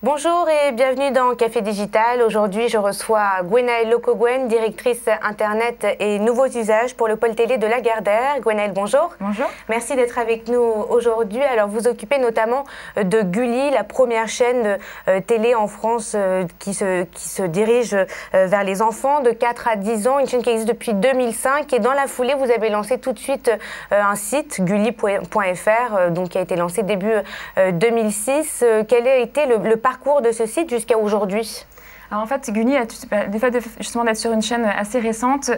Bonjour et bienvenue dans Café Digital. Aujourd'hui, je reçois Gwenaëlle Loko-Gwen, directrice Internet et nouveaux usages pour le pôle télé de Lagardère. Gwenaëlle, bonjour. Bonjour. Merci d'être avec nous aujourd'hui. Alors, vous occupez notamment de Gulli, la première chaîne télé en France qui se dirige vers les enfants de 4 à 10 ans, une chaîne qui existe depuis 2005. Et dans la foulée, vous avez lancé tout de suite un site, gulli.fr, donc qui a été lancé début 2006. Quel a été le parcours de ce site jusqu'à aujourd'hui? Alors en fait, Gulli, du fait justement d'être sur une chaîne assez récente,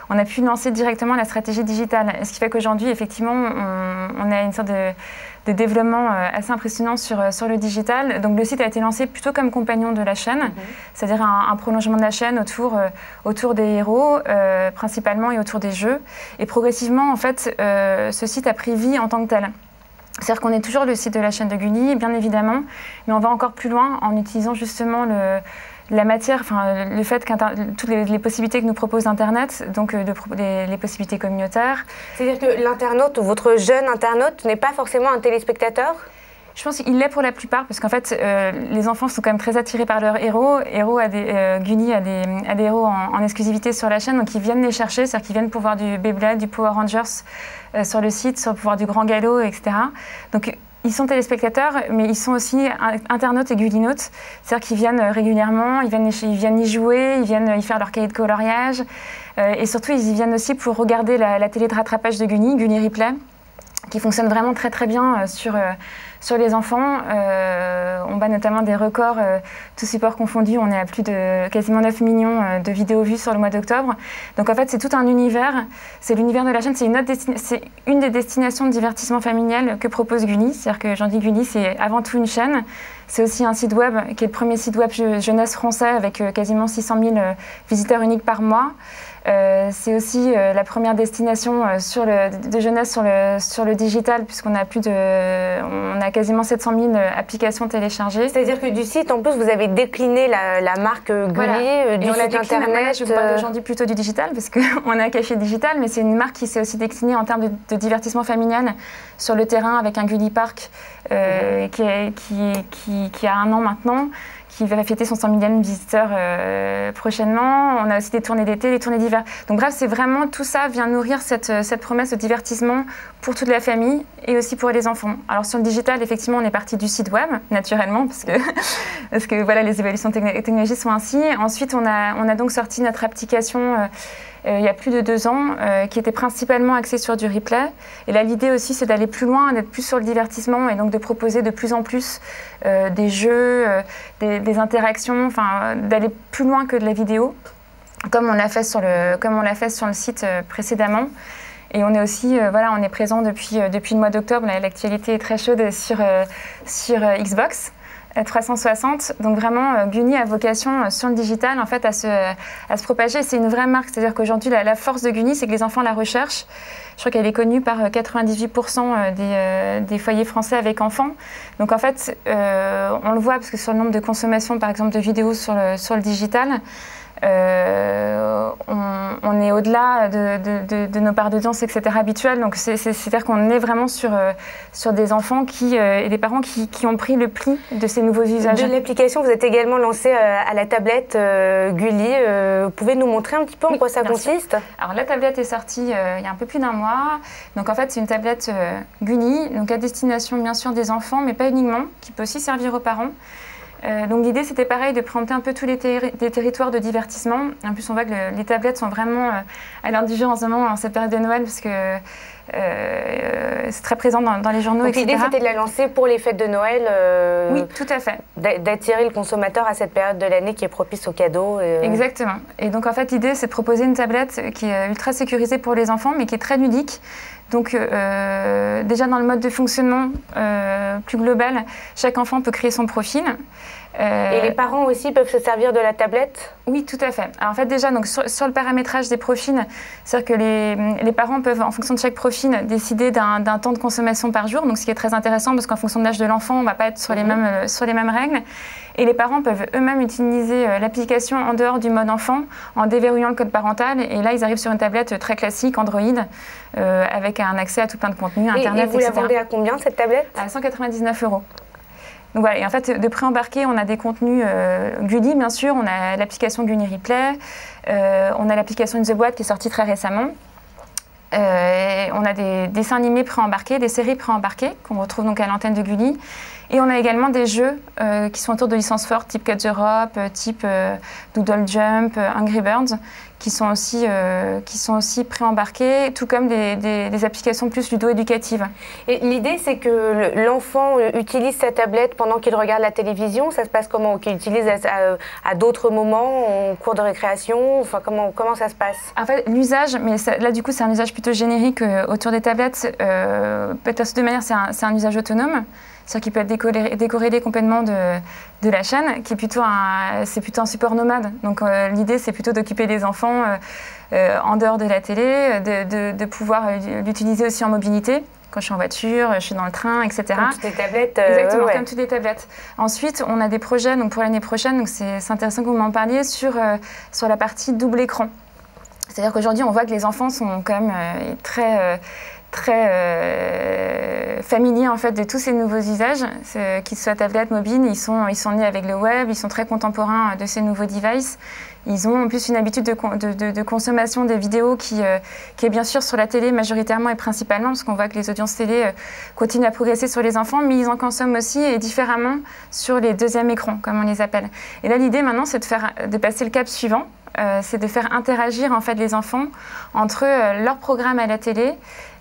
on a pu lancer directement la stratégie digitale. Ce qui fait qu'aujourd'hui, effectivement, on a une sorte de développement assez impressionnant sur le digital. Donc le site a été lancé plutôt comme compagnon de la chaîne, c'est-à-dire un prolongement de la chaîne autour des héros principalement et autour des jeux. Et progressivement, en fait, ce site a pris vie en tant que tel. C'est-à-dire qu'on est toujours le site de la chaîne de Gulli, bien évidemment, mais on va encore plus loin en utilisant justement la matière, enfin, le fait que toutes les possibilités que nous propose Internet, donc les possibilités communautaires. C'est-à-dire que l'internaute, votre jeune internaute, n'est pas forcément un téléspectateur? Je pense qu'il l'est pour la plupart, parce qu'en fait, les enfants sont quand même très attirés par leurs héros. Gulli a des héros en exclusivité sur la chaîne, donc ils viennent les chercher, c'est-à-dire qu'ils viennent pour voir du Beyblade, du Power Rangers sur le site, pour voir du Grand Galop, etc. Donc ils sont téléspectateurs, mais ils sont aussi internautes et Gullinautes, c'est-à-dire qu'ils viennent régulièrement, ils viennent y jouer, ils viennent y faire leur cahier de coloriage, et surtout ils y viennent aussi pour regarder la télé de rattrapage de Gulli, Gulli Replay, qui fonctionne vraiment très très bien sur les enfants. On bat notamment des records, tous supports confondus. On est à plus de quasiment 9 millions de vidéos vues sur le mois d'octobre. Donc en fait, c'est tout un univers. C'est l'univers de la chaîne. C'est une des destinations de divertissement familial que propose Gulli. C'est-à-dire que j'en dis Gulli, c'est avant tout une chaîne. C'est aussi un site web qui est le premier site web jeunesse français avec quasiment 600 000 visiteurs uniques par mois. C'est aussi la première destination de jeunesse sur le digital, puisqu'on a quasiment 700 000 applications téléchargées. C'est-à-dire que du site, en plus, vous avez décliné la marque Gulli, voilà. du site internet. Je vous parle aujourd'hui plutôt du digital, parce qu'on a un café digital, mais c'est une marque qui s'est aussi déclinée en termes de divertissement familial sur le terrain, avec un Gulli Park qui a 1 an maintenant, qui va fêter son 100 millième visiteur prochainement. On a aussi des tournées d'été, des tournées d'hiver. Donc bref, c'est vraiment tout ça vient nourrir cette promesse de divertissement pour toute la famille et aussi pour les enfants. Alors sur le digital, effectivement, on est parti du site web, naturellement, parce que voilà, les évolutions technologiques sont ainsi. Ensuite, on a donc sorti notre application il y a plus de 2 ans, qui était principalement axée sur du replay. Et là, l'idée aussi, c'est d'aller plus loin, d'être plus sur le divertissement et donc de proposer de plus en plus des jeux, des interactions, enfin, d'aller plus loin que de la vidéo, comme on l'a fait sur le site précédemment. Et on est aussi, on est présent depuis le mois d'octobre. L'actualité est très chaude sur Xbox 360. Donc vraiment, Gulli a vocation sur le digital en fait à se propager. C'est une vraie marque, c'est-à-dire qu'aujourd'hui la force de Gulli, c'est que les enfants la recherchent. Je crois qu'elle est connue par 98% des foyers français avec enfants. Donc en fait, on le voit parce que sur le nombre de consommations, par exemple, de vidéos sur le digital, on est au-delà de nos parts d'audience, etc. habituelles. Donc c'est-à-dire qu'on est vraiment sur des enfants et des parents qui ont pris le pli de ces nouveaux usages. De l'application, vous êtes également lancé à la tablette Gulli. Vous pouvez nous montrer un petit peu en quoi ça consiste? Alors la tablette est sortie il y a un peu plus d'1 mois. Donc en fait c'est une tablette Gulli, donc à destination bien sûr des enfants, mais pas uniquement, qui peut aussi servir aux parents. Donc l'idée c'était pareil de présenter un peu tous les territoires de divertissement. En plus on voit que les tablettes sont vraiment à l'heure du jour en ce moment, en cette période de Noël, parce que c'est très présent dans les journaux, donc, etc. L'idée c'était de la lancer pour les fêtes de Noël. Oui, tout à fait. D'attirer le consommateur à cette période de l'année qui est propice aux cadeaux. Exactement. Et donc en fait l'idée c'est de proposer une tablette qui est ultra sécurisée pour les enfants, mais qui est très ludique. Donc déjà dans le mode de fonctionnement plus global, chaque enfant peut créer son profil. Et les parents aussi peuvent se servir de la tablette? Oui, tout à fait. Alors en fait déjà donc sur le paramétrage des profils, c'est-à-dire que les parents peuvent en fonction de chaque profil décider d'un temps de consommation par jour, donc ce qui est très intéressant parce qu'en fonction de l'âge de l'enfant, on ne va pas être sur les mêmes règles. Et les parents peuvent eux-mêmes utiliser l'application en dehors du mode enfant en déverrouillant le code parental. Et là, ils arrivent sur une tablette très classique, Android, avec un accès à tout plein de contenus, Internet, etc. Et vous la vendez à combien, cette tablette? À 199 €. Donc voilà, et en fait, de pré-embarqué, on a des contenus Gulli, bien sûr, on a l'application Gulli Replay, on a l'application The Boîte qui est sortie très récemment. On a des dessins animés pré-embarqués, des séries pré-embarquées qu'on retrouve donc à l'antenne de Gulli. Et on a également des jeux qui sont autour de licences fortes, type Cut the Rope, type Doodle Jump, Angry Birds, qui sont aussi pré-embarqués, tout comme des applications plus ludo-éducatives. Et l'idée, c'est que l'enfant utilise sa tablette pendant qu'il regarde la télévision. Ça se passe comment? Qu'il utilise à d'autres moments, en cours de récréation? Enfin, comment ça se passe? En fait, l'usage, mais ça, là, du coup, c'est un usage plutôt générique autour des tablettes. Peut-être de manière, c'est un usage autonome. C'est-à-dire qu'il peut être décorrélé complètement de la chaîne, qui est plutôt un support nomade. Donc l'idée, c'est plutôt d'occuper les enfants en dehors de la télé, de pouvoir l'utiliser aussi en mobilité. Quand je suis en voiture, je suis dans le train, etc. Comme toutes les tablettes. Exactement, comme toutes les tablettes. Ensuite, on a des projets donc pour l'année prochaine, donc c'est intéressant que vous m'en parliez, sur la partie double écran. C'est-à-dire qu'aujourd'hui, on voit que les enfants sont quand même très familiers en fait de tous ces nouveaux usages, qu'ils soient tablettes, mobiles, ils sont nés avec le web, ils sont très contemporains de ces nouveaux devices. Ils ont en plus une habitude de consommation des vidéos qui est bien sûr sur la télé majoritairement et principalement, parce qu'on voit que les audiences télé continuent à progresser sur les enfants, mais ils en consomment aussi et différemment sur les deuxièmes écrans, comme on les appelle. Et là, l'idée maintenant, c'est de passer le cap suivant. C'est de faire interagir en fait les enfants entre leur programme à la télé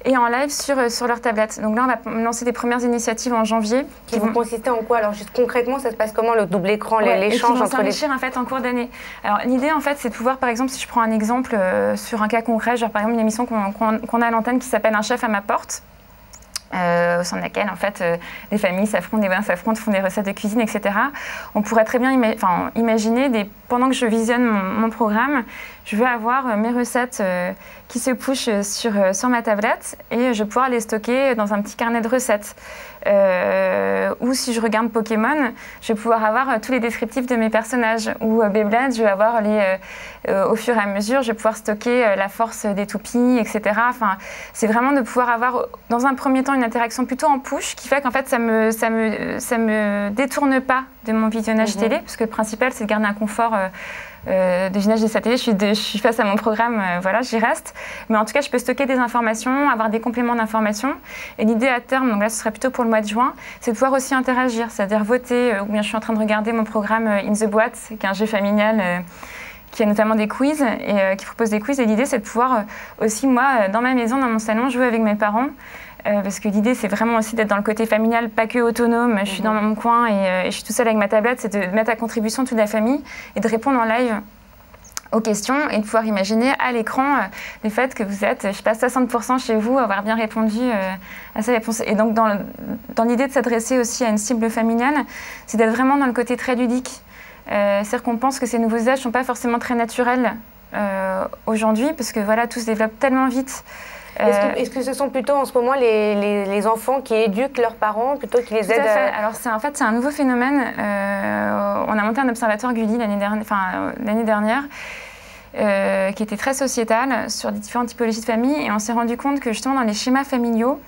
et en live sur leur tablette. Donc là, on va lancer des premières initiatives en janvier. Qui vont consister en quoi? Alors juste concrètement, ça se passe comment le double écran, l'échange entre les... en fait en cours d'année. Alors l'idée en fait, c'est de pouvoir, par exemple, si je prends un exemple sur un cas concret, genre par exemple une émission qu'on a à l'antenne qui s'appelle Un chef à ma porte. Au sein de laquelle en fait les familles s'affrontent, font des recettes de cuisine, etc. On pourrait très bien imaginer, pendant que je visionne mon programme, je veux avoir mes recettes qui se pushent sur ma tablette et je vais pouvoir les stocker dans un petit carnet de recettes. Ou si je regarde Pokémon, je vais pouvoir avoir tous les descriptifs de mes personnages. Ou Beyblade, je vais avoir au fur et à mesure, je vais pouvoir stocker la force des toupies, etc. Enfin, c'est vraiment de pouvoir avoir, dans un premier temps, une interaction plutôt en push, qui fait qu'en fait, ça me détourne pas de mon visionnage télé, parce que le principal, c'est de garder un confort de visionnage de sa télé. Je suis face à mon programme, voilà, j'y reste. Mais en tout cas, je peux stocker des informations, avoir des compléments d'informations. Et l'idée à terme, donc là, ce serait plutôt pour le mois de juin, c'est de pouvoir aussi interagir, c'est-à-dire voter, ou bien je suis en train de regarder mon programme In the Boîte, qui est un jeu familial qui a notamment des quiz et qui propose des quiz. Et l'idée, c'est de pouvoir aussi, moi, dans ma maison, dans mon salon, jouer avec mes parents. Parce que l'idée, c'est vraiment aussi d'être dans le côté familial, pas que autonome. Je suis dans mon coin et je suis tout seul avec ma tablette. C'est de mettre à contribution toute la famille et de répondre en live aux questions et de pouvoir imaginer à l'écran le fait que vous êtes, je sais pas, 60% chez vous, avoir bien répondu à ces réponses. Et donc, dans l'idée de s'adresser aussi à une cible familiale, c'est d'être vraiment dans le côté très ludique. C'est-à-dire qu'on pense que ces nouveaux usages ne sont pas forcément très naturels aujourd'hui, parce que voilà, tout se développe tellement vite. Est-ce que ce sont plutôt en ce moment les enfants qui éduquent leurs parents plutôt qu'ils les aident Alors c'est un nouveau phénomène. On a monté un observatoire Gulli l'année dernière qui était très sociétal sur des différentes typologies de familles et on s'est rendu compte que justement dans les schémas familiaux,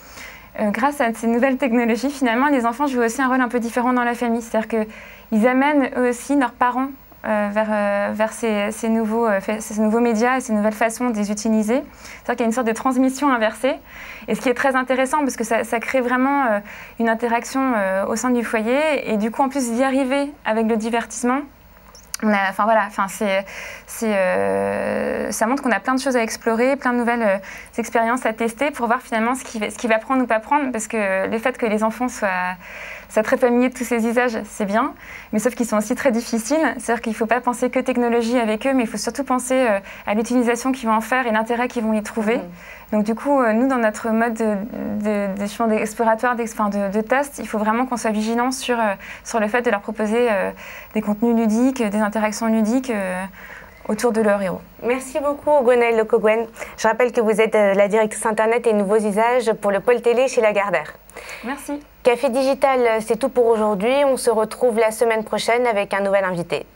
grâce à ces nouvelles technologies, finalement les enfants jouent aussi un rôle un peu différent dans la famille. C'est-à-dire qu'ils amènent eux aussi leurs parents vers ces nouveaux médias et ces nouvelles façons de les utiliser. C'est-à-dire qu'il y a une sorte de transmission inversée. Et ce qui est très intéressant, parce que ça crée vraiment une interaction au sein du foyer. Et du coup, en plus d'y arriver avec le divertissement, ça montre qu'on a plein de choses à explorer, plein de nouvelles expériences à tester pour voir finalement ce qui va prendre ou pas prendre. Parce que le fait que les enfants soient très familiers de tous ces usages, c'est bien, mais sauf qu'ils sont aussi très difficiles. C'est-à-dire qu'il ne faut pas penser que technologie avec eux, mais il faut surtout penser à l'utilisation qu'ils vont en faire et l'intérêt qu'ils vont y trouver. Donc du coup, nous, dans notre mode d'exploratoire, de test, il faut vraiment qu'on soit vigilant sur le fait de leur proposer des contenus ludiques, des interactions ludiques autour de leur héros. Merci beaucoup, Gwenaëlle Lecoguen. Je rappelle que vous êtes la directrice Internet et nouveaux usages pour le pôle télé chez Lagardère. Merci. Café Digital, c'est tout pour aujourd'hui. On se retrouve la semaine prochaine avec un nouvel invité.